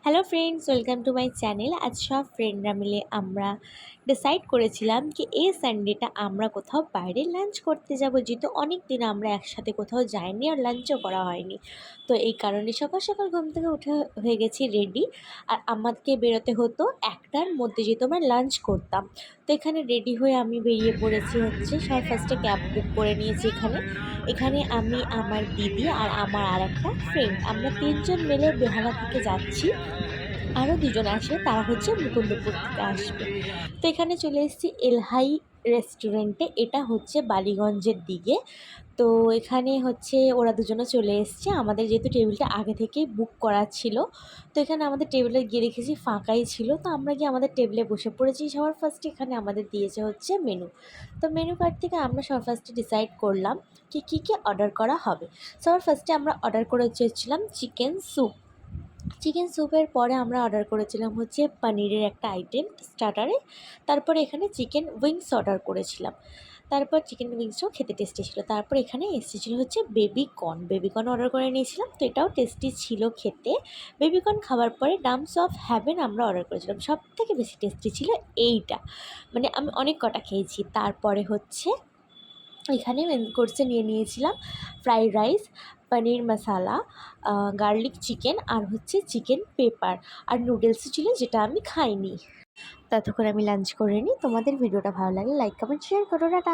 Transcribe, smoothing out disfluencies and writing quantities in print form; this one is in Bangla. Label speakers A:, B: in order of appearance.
A: Hello friends, welcome to my channel. আজ সব ফ্রেন্ডরা মিলে আমরা ডিসাইড করেছিলাম কি এই সানডেটা আমরা কোথাও বাইরে লাঞ্চ করতে যাব, যেহেতু অনেক দিন আমরা একসাথে কোথাও যাইনি আর লাঞ্চও করা হয়নি। তো এই কারণে সকাল সকাল ঘুম থেকে উঠে হয়ে গেছি রেডি। আর আমাকে বেরোতে হতো 1টার মধ্যে, যেহেতু আমরা লাঞ্চ করতাম। তো এখানে রেডি হয়ে আমি বেরিয়ে পড়েছি সবার ফার্স্টে ক্যাব বুক করে নিয়েছি। এখানে আমি, আমার দিদি আর আমার আর একটা ফ্রেন্ড, আমরা 3জন মিলে বেহালা থেকে যাচ্ছি। আরও দুজন আসবে, তারা হচ্ছে মুকুন্দপুর থেকে আসবে। তো এখানে চলে এসেছি এলহাই রেস্টুরেন্টে, এটা হচ্ছে বালিগঞ্জের দিকে। তো এখানে হচ্ছে ওরা দুজনে চলে এসছে, আমাদের যেহেতু টেবিলটা আগে থেকেই বুক করা ছিল। তো এখানে আমাদের টেবিলে গিয়ে দেখেছি ফাঁকাই ছিল, তো আমরা গিয়ে আমাদের টেবিলে বসে পড়েছি। সবার ফার্স্টে এখানে আমাদের দিয়েছে হচ্ছে মেনু। তো মেনু কার্ড থেকে আমরা সবার ফার্স্টে ডিসাইড করলাম কি কী অর্ডার করা হবে। সবার ফার্স্টে আমরা অর্ডার করে চেয়েছিলাম চিকেন স্যুপ। চিকেন স্যুপের পরে আমরা অর্ডার করেছিলাম হচ্ছে পনিরের একটা আইটেম স্টার্টারে। তারপরে এখানে চিকেন উইংস অর্ডার করেছিলাম। তারপর চিকেন উইংসটাও খেতে টেস্টি ছিল। তারপর এখানে এসেছিলো হচ্ছে বেবিকর্ন অর্ডার করে নিয়েছিলাম, তো এটাও টেস্টি ছিল খেতে। বেবিকর্ন খাওয়ার পরে ডামস অফ হ্যাভেন আমরা অর্ডার করেছিলাম, সব থেকে বেশি টেস্টি ছিল এইটা। মানে আমি অনেক কটা খেয়েছি। তারপরে হচ্ছে এখানে মেন কোর্সে নিয়ে নিয়েছিলাম ফ্রাইড রাইস, পনির মশালা, গার্লিক চিকেন আর হচ্ছে চিকেন পেপার, আর নুডলসও ছিল যেটা আমি খাইনি। ততক্ষণ আমি লাঞ্চ করে নিই। তোমাদের ভিডিওটা ভালো লাগলে লাইক কমেন্ট শেয়ার করো। টাটা।